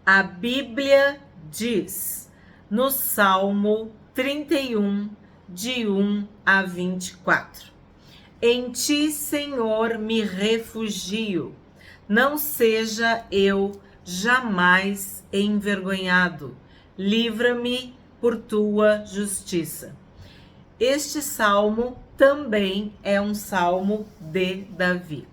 A Bíblia diz no Salmo 31, de 1 a 24: Em ti, Senhor, me refugio, não seja eu jamais envergonhado, livra-me por tua justiça. Este salmo também é um salmo de Davi.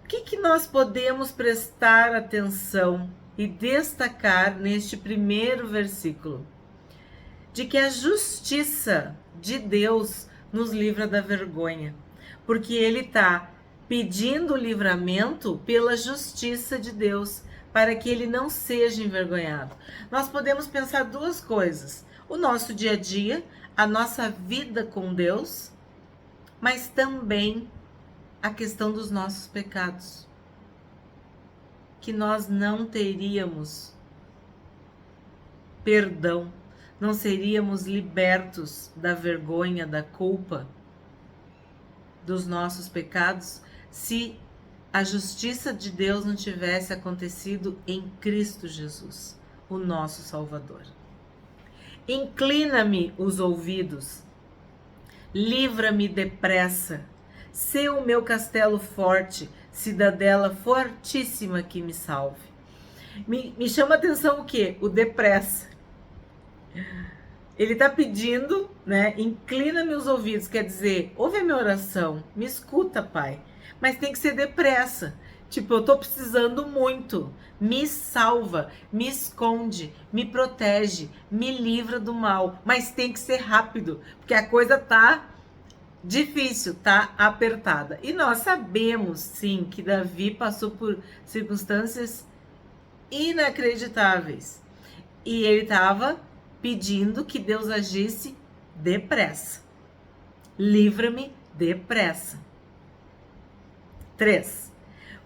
O que nós podemos prestar atenção e destacar neste primeiro versículo? De que a justiça de Deus nos livra da vergonha, porque ele está pedindo livramento pela justiça de Deus, para que ele não seja envergonhado. Nós podemos pensar duas coisas: o nosso dia a dia, a nossa vida com Deus, mas também a questão dos nossos pecados, que nós não teríamos perdão, não seríamos libertos da vergonha, da culpa dos nossos pecados, se a justiça de Deus não tivesse acontecido em Cristo Jesus, o nosso Salvador. Inclina-me os ouvidos, livra-me depressa, sê o meu castelo forte, cidadela fortíssima que me salve. Me chama a atenção o quê? O depressa. Ele está pedindo, né? Inclina-me os ouvidos, quer dizer, ouve a minha oração, me escuta, Pai. Mas tem que ser depressa. Tipo, eu tô precisando muito. Me salva, me esconde, me protege, me livra do mal. Mas tem que ser rápido, porque a coisa tá difícil, tá apertada. E nós sabemos, sim, que Davi passou por circunstâncias inacreditáveis. E ele estava pedindo que Deus agisse depressa. Livra-me depressa. 3.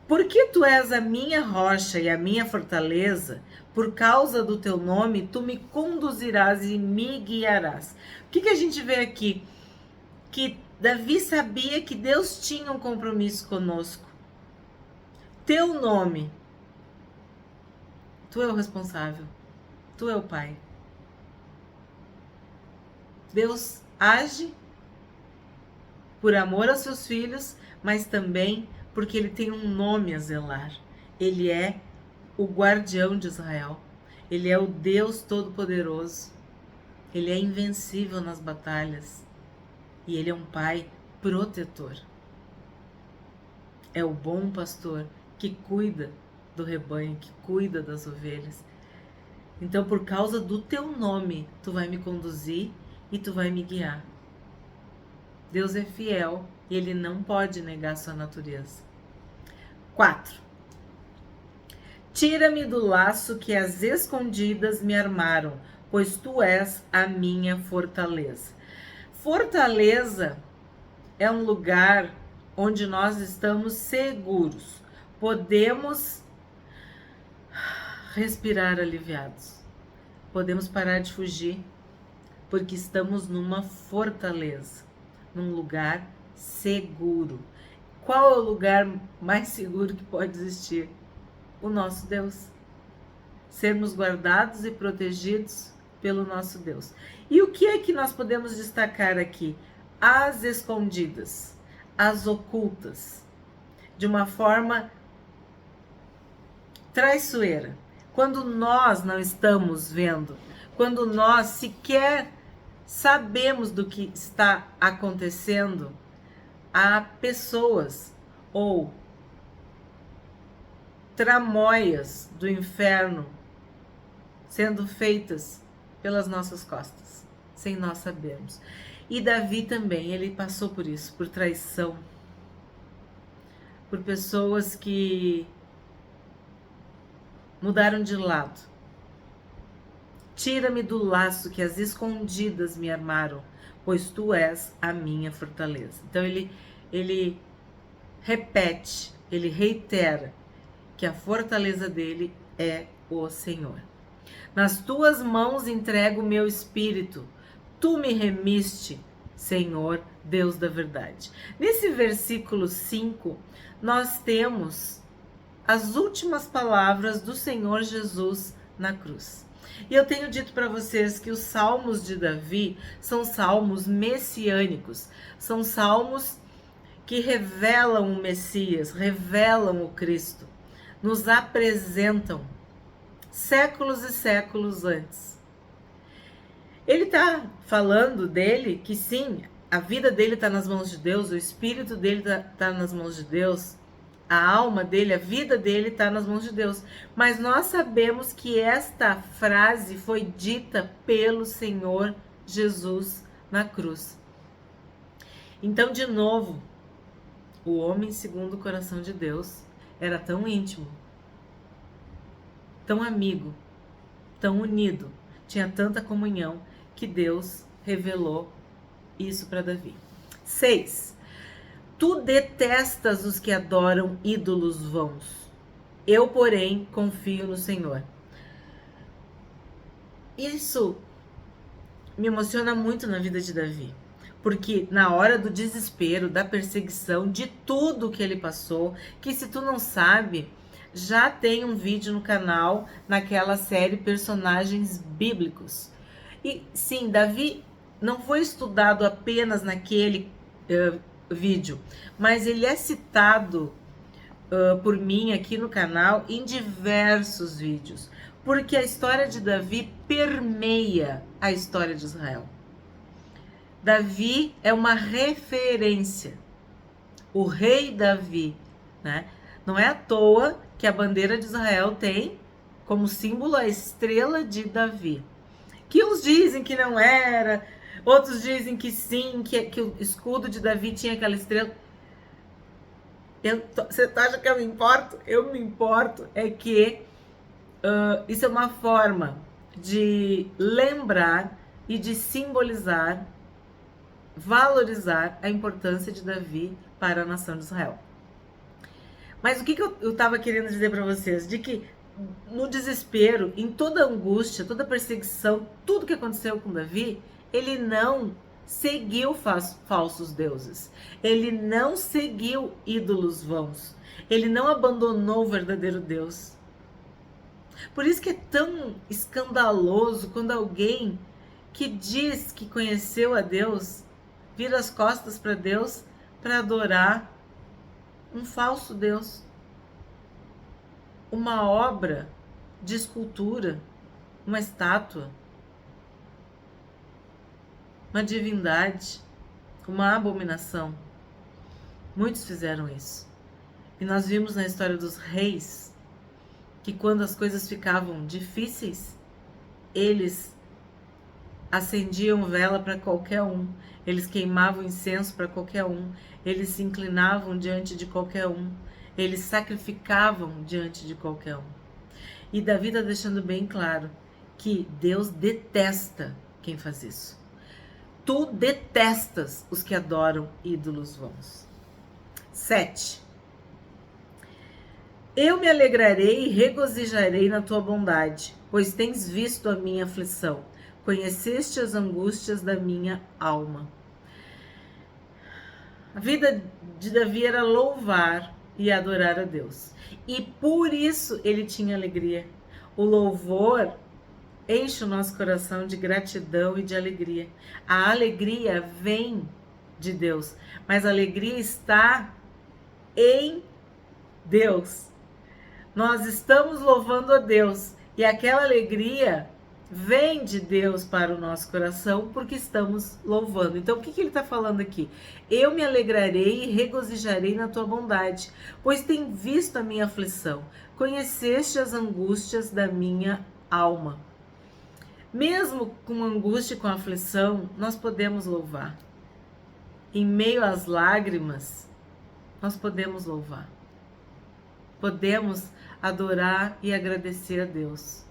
Porque tu és a minha rocha e a minha fortaleza, por causa do teu nome, tu me conduzirás e me guiarás. O que a gente vê aqui? Que Davi sabia que Deus tinha um compromisso conosco. Teu nome. Tu é o responsável. Tu é o Pai. Deus age por amor aos seus filhos, mas também porque ele tem um nome a zelar. Ele é o guardião de Israel. Ele é o Deus Todo-Poderoso. Ele é invencível nas batalhas. E ele é um pai protetor. É o bom pastor que cuida do rebanho, que cuida das ovelhas. Então, por causa do teu nome, tu vai me conduzir e tu vai me guiar. Deus é fiel e ele não pode negar sua natureza. 4. Tira-me do laço que as escondidas me armaram, pois tu és a minha fortaleza. Fortaleza é um lugar onde nós estamos seguros. Podemos respirar aliviados. Podemos parar de fugir, porque estamos numa fortaleza, num lugar seguro. Qual é o lugar mais seguro que pode existir? O nosso Deus. Sermos guardados e protegidos pelo nosso Deus. E o que é que nós podemos destacar aqui? As escondidas, as ocultas, de uma forma traiçoeira. Quando nós não estamos vendo, quando nós sequer sabemos do que está acontecendo, há pessoas ou tramóias do inferno sendo feitas pelas nossas costas, sem nós sabermos. E Davi também, ele passou por isso, por traição, por pessoas que mudaram de lado. Tira-me do laço que as escondidas me armaram, pois tu és a minha fortaleza. Então ele repete, ele reitera que a fortaleza dele é o Senhor. Nas tuas mãos entrego o meu espírito, tu me remiste, Senhor, Deus da verdade. Nesse versículo 5, nós temos as últimas palavras do Senhor Jesus na cruz. E eu tenho dito para vocês que os salmos de Davi são salmos messiânicos, são salmos que revelam o Messias, revelam o Cristo, nos apresentam séculos e séculos antes. Ele está falando dele que sim, a vida dele está nas mãos de Deus, o espírito dele está nas mãos de Deus, a alma dele, a vida dele está nas mãos de Deus. Mas nós sabemos que esta frase foi dita pelo Senhor Jesus na cruz. Então, de novo, o homem segundo o coração de Deus era tão íntimo, tão amigo, tão unido, tinha tanta comunhão, que Deus revelou isso para Davi. 6. Tu detestas os que adoram ídolos vãos. Eu, porém, confio no Senhor. Isso me emociona muito na vida de Davi. Porque na hora do desespero, da perseguição, de tudo que ele passou, que se tu não sabe, já tem um vídeo no canal, naquela série Personagens Bíblicos. E sim, Davi não foi estudado apenas naquele vídeo, mas ele é citado por mim aqui no canal em diversos vídeos, porque a história de Davi permeia a história de Israel. Davi é uma referência, o rei Davi, né? Não é à toa que a bandeira de Israel tem como símbolo a estrela de Davi, que uns dizem que não era, outros dizem que sim, que o escudo de Davi tinha aquela estrela. Você acha que eu me importo? Eu me importo é que isso é uma forma de lembrar e de simbolizar, valorizar a importância de Davi para a nação de Israel. Mas o que eu estava querendo dizer para vocês? De que no desespero, em toda angústia, toda perseguição, tudo que aconteceu com Davi, ele não seguiu falsos deuses. Ele não seguiu ídolos vãos. Ele não abandonou o verdadeiro Deus. Por isso que é tão escandaloso quando alguém que diz que conheceu a Deus vira as costas para Deus para adorar um falso Deus. Uma obra de escultura, uma estátua, uma divindade, uma abominação. Muitos fizeram isso. E nós vimos na história dos reis que quando as coisas ficavam difíceis, eles acendiam vela para qualquer um, eles queimavam incenso para qualquer um, eles se inclinavam diante de qualquer um, eles sacrificavam diante de qualquer um. E Davi está deixando bem claro que Deus detesta quem faz isso. Tu detestas os que adoram ídolos vãos. 7. Eu me alegrarei e regozijarei na tua bondade, pois tens visto a minha aflição, conheceste as angústias da minha alma. A vida de Davi era louvar e adorar a Deus. E por isso ele tinha alegria. O louvor enche o nosso coração de gratidão e de alegria. A alegria vem de Deus, mas a alegria está em Deus. Nós estamos louvando a Deus e aquela alegria vem de Deus para o nosso coração porque estamos louvando. Então, o que ele está falando aqui? Eu me alegrarei e regozijarei na tua bondade, pois tem visto a minha aflição, conheceste as angústias da minha alma. Mesmo com angústia e com aflição, nós podemos louvar. Em meio às lágrimas, nós podemos louvar. Podemos adorar e agradecer a Deus.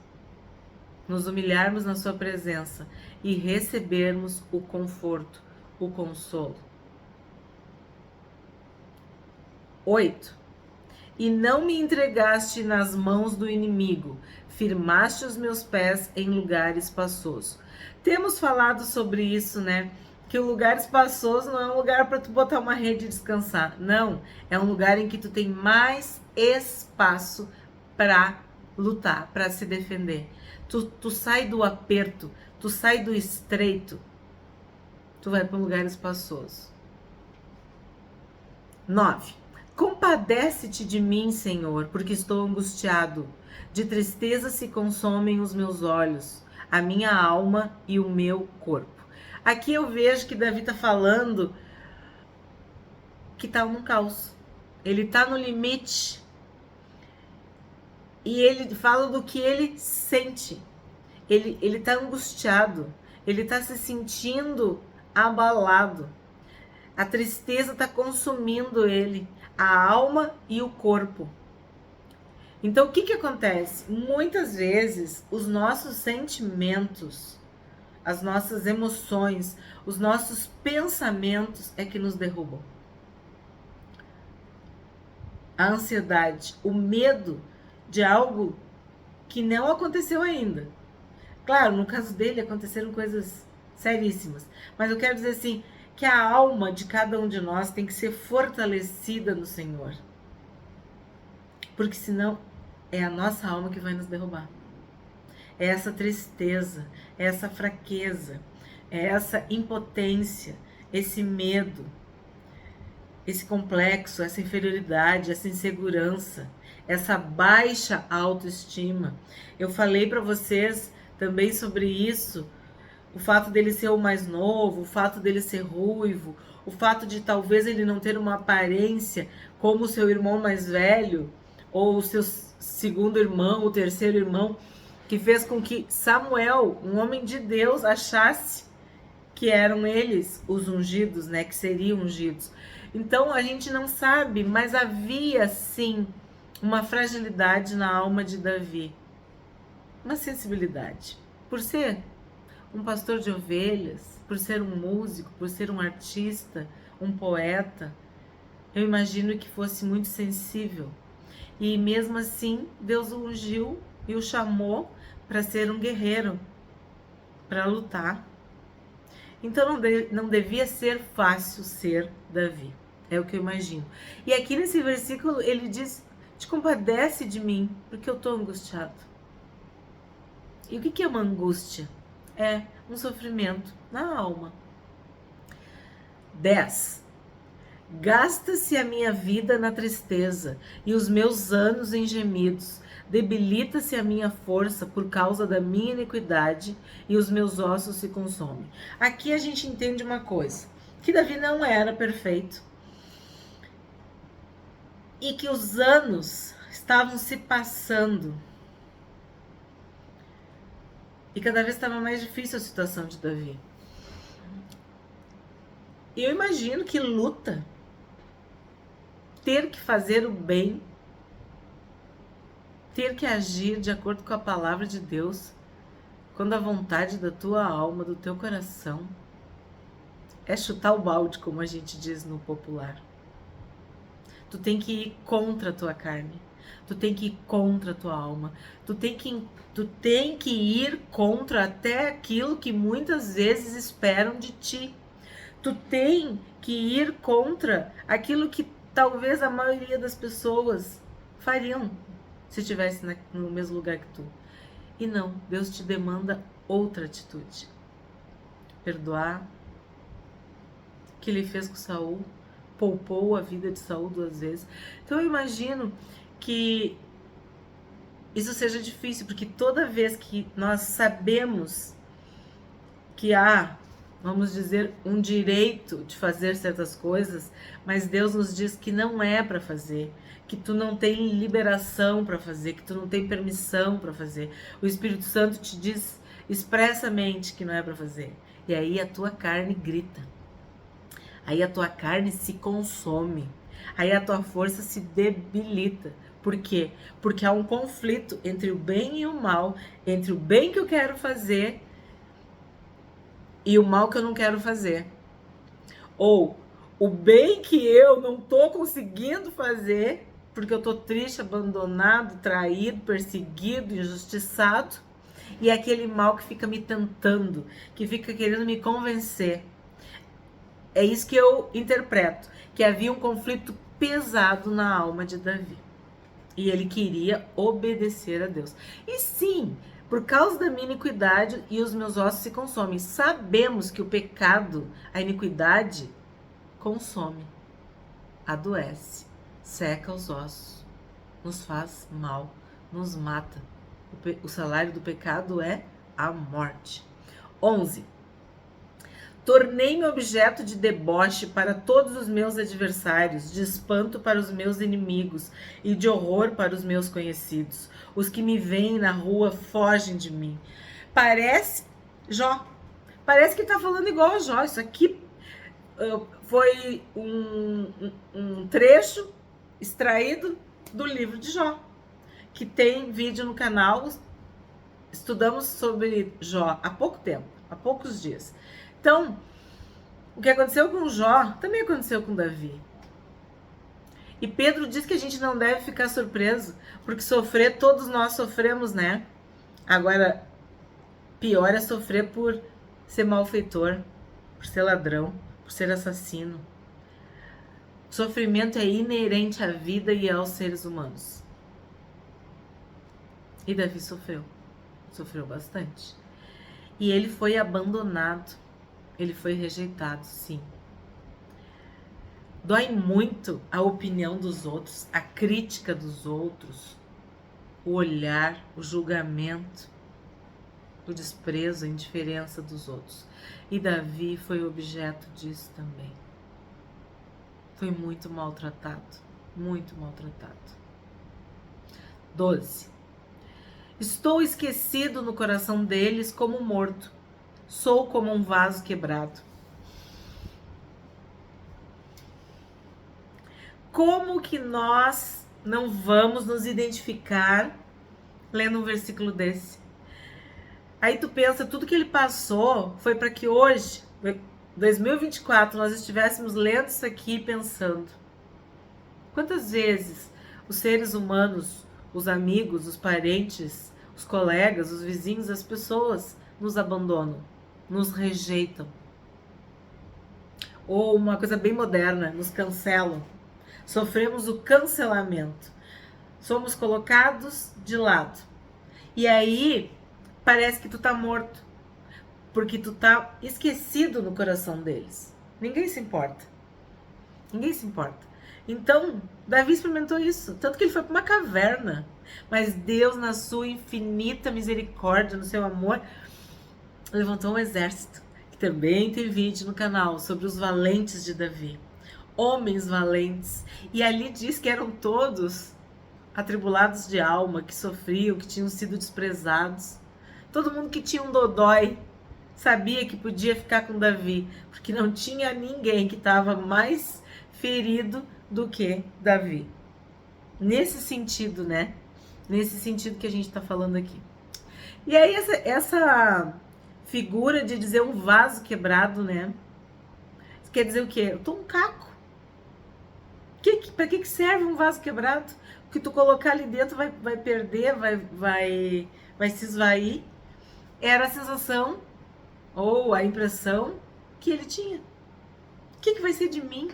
Nos humilharmos na sua presença e recebermos o conforto, o consolo. 8. E não me entregaste nas mãos do inimigo, firmaste os meus pés em lugar espaçoso. Temos falado sobre isso, né? Que o lugar espaçoso não é um lugar para tu botar uma rede e descansar. Não, é um lugar em que tu tem mais espaço para lutar, para se defender. Tu sai do aperto, tu sai do estreito, tu vai para um lugar espaçoso. 9. Compadece-te de mim, Senhor, porque estou angustiado. De tristeza se consomem os meus olhos, a minha alma e o meu corpo. Aqui eu vejo que Davi está falando que está um caos. Ele está no limite. E ele fala do que ele sente. Ele está angustiado. Ele está se sentindo abalado. A tristeza está consumindo ele, a alma e o corpo. Então, o que acontece? Muitas vezes, os nossos sentimentos, as nossas emoções, os nossos pensamentos é que nos derrubam. A ansiedade, o medo de algo que não aconteceu ainda. Claro, no caso dele aconteceram coisas seríssimas, mas eu quero dizer assim, que a alma de cada um de nós tem que ser fortalecida no Senhor. Porque senão é a nossa alma que vai nos derrubar. É essa tristeza, é essa fraqueza, é essa impotência, esse medo, esse complexo, essa inferioridade, essa insegurança, essa baixa autoestima. Eu falei para vocês também sobre isso, o fato dele ser o mais novo, o fato dele ser ruivo, o fato de talvez ele não ter uma aparência como o seu irmão mais velho, ou o seu segundo irmão, o terceiro irmão, que fez com que Samuel, um homem de Deus, achasse que eram eles os ungidos, né, que seriam ungidos. Então a gente não sabe, mas havia sim uma fragilidade na alma de Davi, uma sensibilidade, por ser um pastor de ovelhas, por ser um músico, por ser um artista, um poeta. Eu imagino que fosse muito sensível. E mesmo assim, Deus o ungiu e o chamou para ser um guerreiro, para lutar. Então não devia ser fácil ser Davi. É o que eu imagino. E aqui nesse versículo ele diz: te compadece de mim, porque eu estou angustiado. E o que é uma angústia? É um sofrimento na alma. 10. Gasta-se a minha vida na tristeza e os meus anos em gemidos. Debilita-se a minha força por causa da minha iniquidade e os meus ossos se consomem. Aqui a gente entende uma coisa, que Davi não era perfeito e que os anos estavam se passando e cada vez estava mais difícil a situação de Davi. E eu imagino que luta, ter que fazer o bem, ter que agir de acordo com a palavra de Deus, quando a vontade da tua alma, do teu coração, é chutar o balde, como a gente diz no popular. Tu tem que ir contra a tua carne, tu tem que ir contra a tua alma, tu tem que ir contra até aquilo que muitas vezes esperam de ti. Tu tem que ir contra aquilo que talvez a maioria das pessoas fariam se estivesse no mesmo lugar que tu. E não, Deus te demanda outra atitude. Perdoar, que ele fez com Saul, poupou a vida de Saul 2 vezes. Então eu imagino que isso seja difícil, porque toda vez que nós sabemos que há, vamos dizer, um direito de fazer certas coisas, mas Deus nos diz que não é para fazer, que tu não tem liberação para fazer, que tu não tem permissão para fazer. O Espírito Santo te diz expressamente que não é para fazer. E aí a tua carne grita. Aí a tua carne se consome. Aí a tua força se debilita. Por quê? Porque há um conflito entre o bem e o mal, entre o bem que eu quero fazer e o mal que eu não quero fazer. Ou o bem que eu não tô conseguindo fazer, porque eu tô triste, abandonado, traído, perseguido, injustiçado, e é aquele mal que fica me tentando, que fica querendo me convencer. É isso que eu interpreto, que havia um conflito pesado na alma de Davi. E ele queria obedecer a Deus. E sim, por causa da minha iniquidade e os meus ossos se consomem. Sabemos que o pecado, a iniquidade, consome, adoece, seca os ossos, nos faz mal, nos mata. O salário do pecado é a morte. 11. Tornei-me objeto de deboche para todos os meus adversários, de espanto para os meus inimigos e de horror para os meus conhecidos. Os que me veem na rua fogem de mim. Parece, Jó, parece que está falando igual a Jó. Isso aqui foi um trecho extraído do livro de Jó, que tem vídeo no canal. Estudamos sobre Jó há pouco tempo, há poucos dias. Então, o que aconteceu com Jó também aconteceu com Davi. E Pedro diz que a gente não deve ficar surpreso, porque sofrer, todos nós sofremos, né? Agora, pior é sofrer por ser malfeitor, por ser ladrão, por ser assassino. O sofrimento é inerente à vida e aos seres humanos. E Davi sofreu bastante. E ele foi abandonado. Ele foi rejeitado, sim. Dói muito a opinião dos outros, a crítica dos outros, o olhar, o julgamento, o desprezo, a indiferença dos outros. E Davi foi objeto disso também. Foi muito maltratado, muito maltratado. 12. Estou esquecido no coração deles como morto. Sou como um vaso quebrado. Como que nós não vamos nos identificar lendo um versículo desse? Aí tu pensa, tudo que ele passou foi para que hoje, 2024, nós estivéssemos lendo isso aqui e pensando. Quantas vezes os seres humanos, os amigos, os parentes, os colegas, os vizinhos, as pessoas nos abandonam, nos rejeitam. Ou uma coisa bem moderna, nos cancelam. Sofremos o cancelamento. Somos colocados de lado. E aí, parece que tu tá morto. Porque tu tá esquecido no coração deles. Ninguém se importa. Ninguém se importa. Então, Davi experimentou isso. Tanto que ele foi para uma caverna. Mas Deus, na sua infinita misericórdia, no seu amor, levantou um exército. Que também tem vídeo no canal sobre os valentes de Davi. Homens valentes. E ali diz que eram todos atribulados de alma, que sofriam, que tinham sido desprezados. Todo mundo que tinha um dodói sabia que podia ficar com Davi, porque não tinha ninguém que estava mais ferido do que Davi. Nesse sentido, né? Nesse sentido que a gente está falando aqui. E aí essa figura de dizer um vaso quebrado, né? Quer dizer o quê? Eu tô um caco. Para que serve um vaso quebrado? O que tu colocar ali dentro vai perder, vai se esvair. Era a sensação ou a impressão que ele tinha. O que vai ser de mim?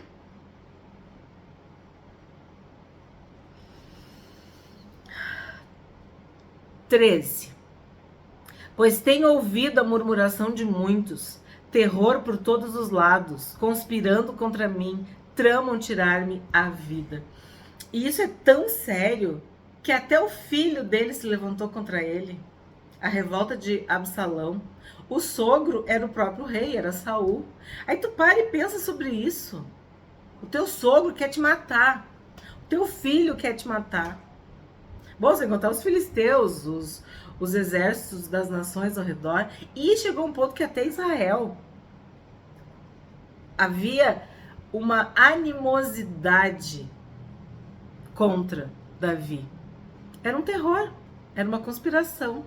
Pois tenho ouvido a murmuração de muitos, terror por todos os lados, conspirando contra mim, tramam tirar-me a vida. E isso é tão sério que até o filho dele se levantou contra ele. A revolta de Absalão. O sogro era o próprio rei, era Saul. Aí tu para e pensa sobre isso. O teu sogro quer te matar. O teu filho quer te matar. Bom, sem contar os filisteus, os exércitos das nações ao redor. E chegou um ponto que até Israel havia uma animosidade contra Davi. Era um terror, era uma conspiração.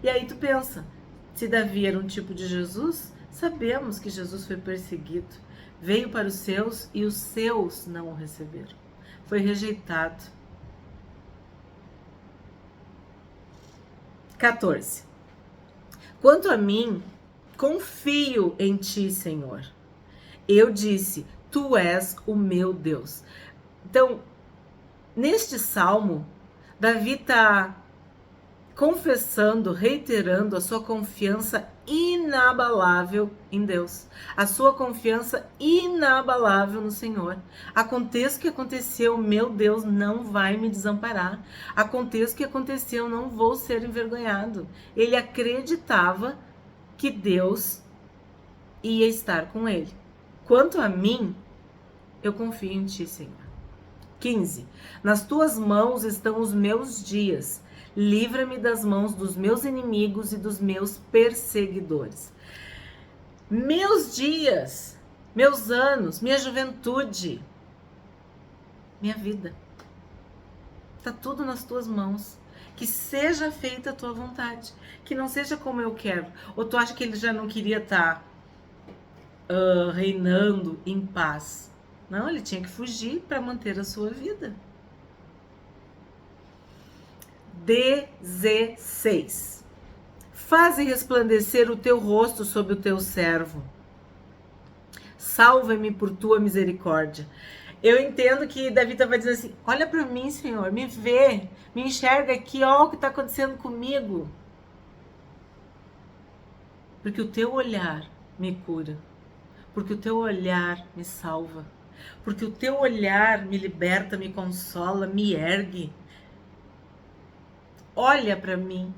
E aí tu pensa, se Davi era um tipo de Jesus, sabemos que Jesus foi perseguido, veio para os seus e os seus não o receberam. Foi rejeitado. 14. Quanto a mim, confio em ti, Senhor. Eu disse, tu és o meu Deus. Então, Neste salmo, Davi está confessando, reiterando a sua confiança inabalável em Deus, a sua confiança inabalável no Senhor. Aconteça o que aconteceu, meu Deus não vai me desamparar. Aconteça o que aconteceu, não vou ser envergonhado. Ele acreditava que Deus ia estar com ele. Quanto a mim, eu confio em ti, Senhor. 15. Nas tuas mãos estão os meus dias. Livra-me das mãos dos meus inimigos e dos meus perseguidores. Meus dias, meus anos, minha juventude, minha vida. Tá tudo nas tuas mãos. Que seja feita a tua vontade. Que não seja como eu quero. Ou tu acha que ele já não queria estar reinando em paz? Não, ele tinha que fugir para manter a sua vida. 16. Faze resplandecer o teu rosto sobre o teu servo. Salva-me por tua misericórdia. Eu entendo que Davi estava dizendo assim, olha para mim, Senhor, me vê, me enxerga aqui, ó o que está acontecendo comigo. Porque o teu olhar me cura. Porque o teu olhar me salva. Porque o teu olhar me liberta, me consola, me ergue. Olha para mim,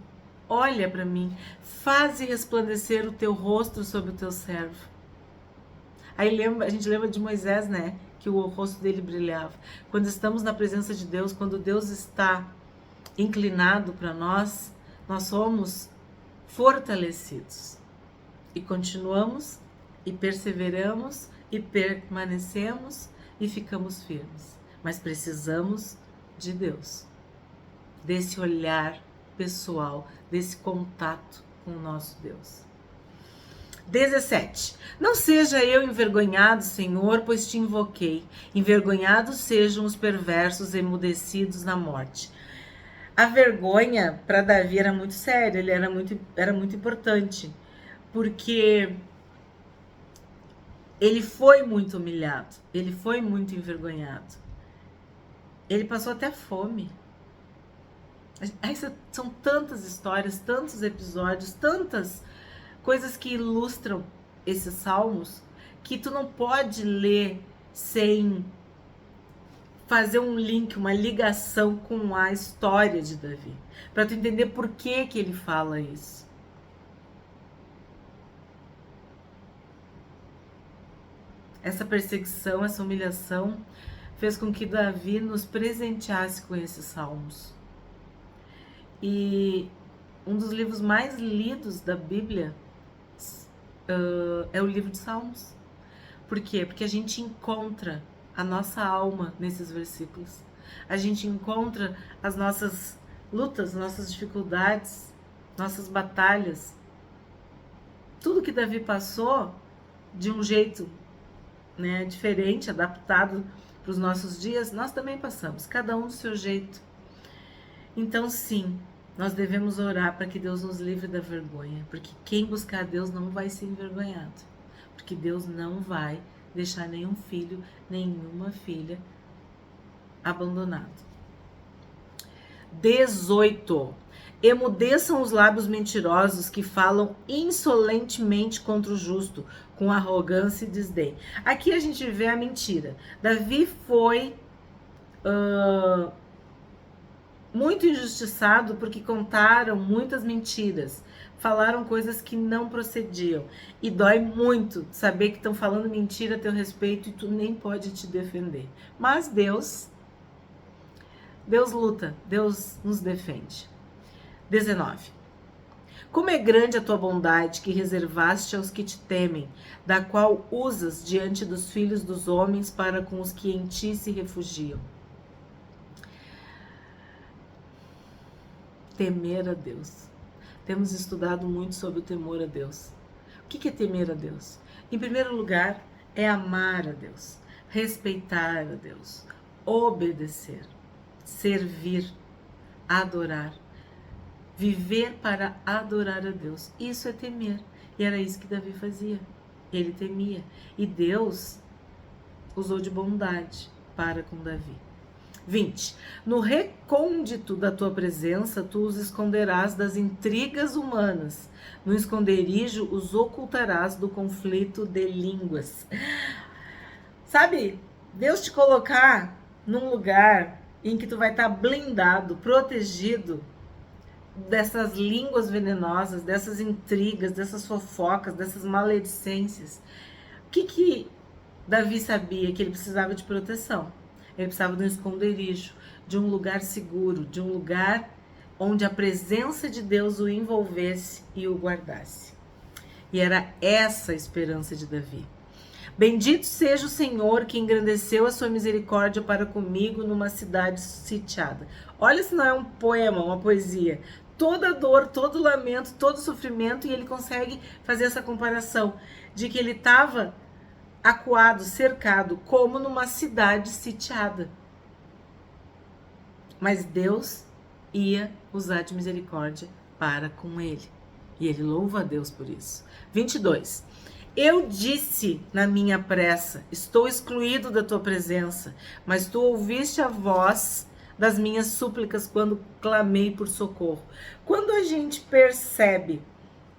faze resplandecer o teu rosto sobre o teu servo. Aí a gente lembra de Moisés, né? Que o rosto dele brilhava. Quando estamos na presença de Deus, quando Deus está inclinado para nós, nós somos fortalecidos. E continuamos, e perseveramos, e permanecemos, e ficamos firmes. Mas precisamos de Deus. Desse olhar pessoal, desse contato com o nosso Deus. 17. Não seja eu envergonhado, Senhor, pois te invoquei. Envergonhados sejam os perversos emudecidos na morte. A vergonha para Davi era muito séria, ele era muito importante, porque ele foi muito humilhado, ele foi muito envergonhado. Ele passou até fome. São tantas histórias, tantos episódios, tantas coisas que ilustram esses salmos, que tu não pode ler sem fazer um link, uma ligação com a história de Davi, para tu entender por que ele fala isso. Essa perseguição, essa humilhação fez com que Davi nos presenteasse com esses salmos. E um dos livros mais lidos da Bíblia é o livro de Salmos. Por quê? Porque a gente encontra a nossa alma nesses versículos. A gente encontra as nossas lutas, nossas dificuldades, nossas batalhas. Tudo que Davi passou de um jeito, né, diferente, adaptado para os nossos dias, nós também passamos, cada um do seu jeito. Então, sim, nós devemos orar para que Deus nos livre da vergonha, porque quem buscar Deus não vai ser envergonhado, porque Deus não vai deixar nenhum filho, nenhuma filha abandonado. 18. Emudeçam os lábios mentirosos que falam insolentemente contra o justo, com arrogância e desdém. Aqui a gente vê a mentira. Davi foi muito injustiçado porque contaram muitas mentiras, falaram coisas que não procediam. E dói muito saber que estão falando mentira a teu respeito e tu nem pode te defender. Mas Deus luta, Deus nos defende. 19. Como é grande a tua bondade que reservaste aos que te temem, da qual usas diante dos filhos dos homens para com os que em ti se refugiam. Temer a Deus. Temos estudado muito sobre o temor a Deus. O que é temer a Deus? Em primeiro lugar, é amar a Deus, respeitar a Deus, obedecer, servir, adorar, viver para adorar a Deus. Isso é temer. E era isso que Davi fazia. Ele temia. E Deus usou de bondade para com Davi. 20. No recôndito da tua presença, tu os esconderás das intrigas humanas. No esconderijo os ocultarás do conflito de línguas. Sabe, Deus te colocar num lugar em que tu vai estar blindado, protegido dessas línguas venenosas, dessas intrigas, dessas fofocas, dessas maledicências. O que Davi sabia? Que ele precisava de proteção. Ele precisava de um esconderijo, de um lugar seguro, de um lugar onde a presença de Deus o envolvesse e o guardasse. E era essa a esperança de Davi. Bendito seja o Senhor que engrandeceu a sua misericórdia para comigo numa cidade sitiada. Olha se não é um poema, uma poesia. Toda dor, todo lamento, todo sofrimento, e ele consegue fazer essa comparação de que ele estava acuado, cercado, como numa cidade sitiada. Mas Deus ia usar de misericórdia para com ele. E ele louva a Deus por isso. 22. Eu disse na minha pressa, estou excluído da tua presença, mas tu ouviste a voz das minhas súplicas quando clamei por socorro. Quando a gente percebe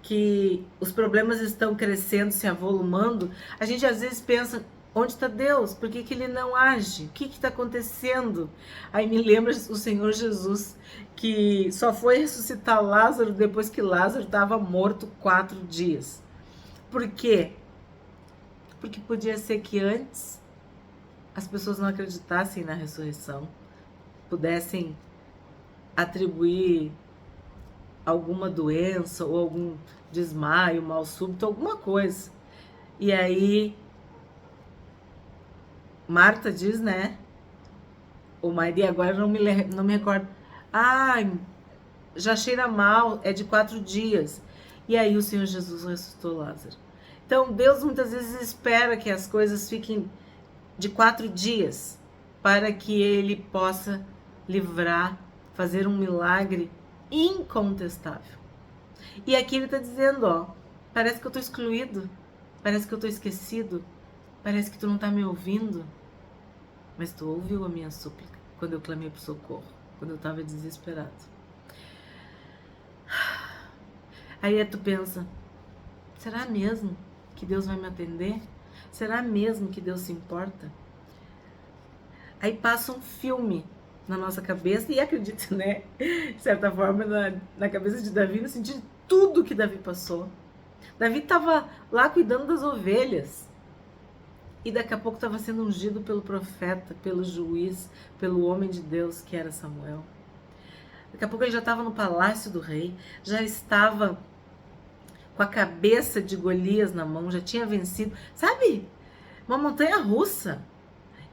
que os problemas estão crescendo, se avolumando, a gente às vezes pensa, onde está Deus? Por que ele não age? O que está acontecendo? Aí me lembra o Senhor Jesus, que só foi ressuscitar Lázaro depois que Lázaro estava morto 4 dias. Por quê? Porque podia ser que antes as pessoas não acreditassem na ressurreição, pudessem atribuir alguma doença ou algum desmaio, mal súbito, alguma coisa. E aí Marta diz, né? Ou Maria, agora não me recordo. Já cheira mal, é de 4 dias. E aí o Senhor Jesus ressuscitou Lázaro. Então Deus muitas vezes espera que as coisas fiquem de 4 dias para que ele possa livrar, fazer um milagre incontestável. E aqui ele está dizendo, ó, parece que eu estou excluído, parece que eu estou esquecido, parece que tu não está me ouvindo, mas tu ouviu a minha súplica quando eu clamei por socorro, quando eu estava desesperado. Aí tu pensa, será mesmo que Deus vai me atender? Será mesmo que Deus se importa? Aí passa um filme na nossa cabeça, e acredito, né, de certa forma, na cabeça de Davi, no sentido de tudo que Davi passou. Davi estava lá cuidando das ovelhas, e daqui a pouco estava sendo ungido pelo profeta, pelo juiz, pelo homem de Deus, que era Samuel. Daqui a pouco ele já estava no palácio do rei, já estava com a cabeça de Golias na mão, já tinha vencido, sabe? Uma montanha russa.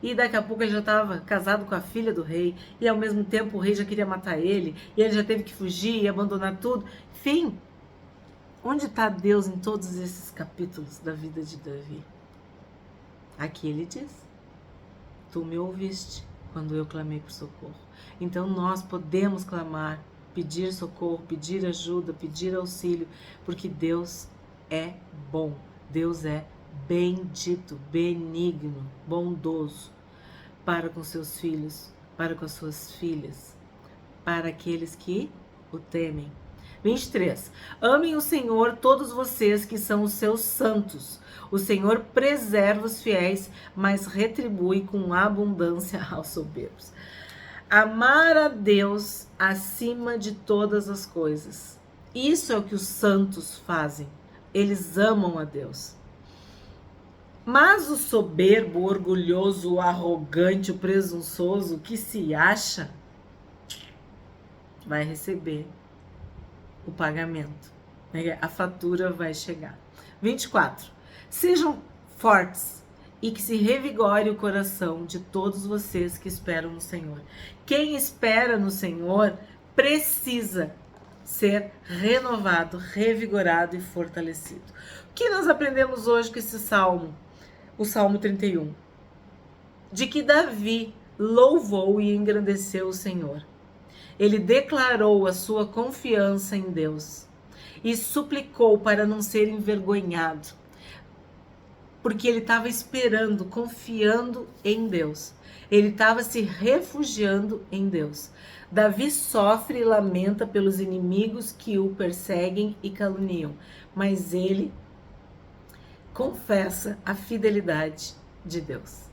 E daqui a pouco ele já estava casado com a filha do rei, e ao mesmo tempo o rei já queria matar ele, e ele já teve que fugir e abandonar tudo. Enfim, onde está Deus em todos esses capítulos da vida de Davi? Aqui ele diz, tu me ouviste quando eu clamei por socorro. Então nós podemos clamar, pedir socorro, pedir ajuda, pedir auxílio, porque Deus é bom, Deus é bendito, benigno, bondoso para com seus filhos, para com as suas filhas, para aqueles que o temem. 23. Amem o Senhor todos vocês que são os seus santos. O Senhor preserva os fiéis, mas retribui com abundância aos soberbos. Amar a Deus acima de todas as coisas. Isso é o que os santos fazem. Eles amam a Deus. Mas o soberbo, o orgulhoso, o arrogante, o presunçoso, o que se acha, vai receber o pagamento. A fatura vai chegar. 24. Sejam fortes e que se revigore o coração de todos vocês que esperam no Senhor. Quem espera no Senhor precisa ser renovado, revigorado e fortalecido. O que nós aprendemos hoje com esse salmo? O Salmo 31. De que Davi louvou e engrandeceu o Senhor. Ele declarou a sua confiança em Deus e suplicou para não ser envergonhado. porque ele estava esperando, confiando em Deus. Ele estava se refugiando em Deus. Davi sofre e lamenta pelos inimigos que o perseguem e caluniam, mas ele confessa a fidelidade de Deus.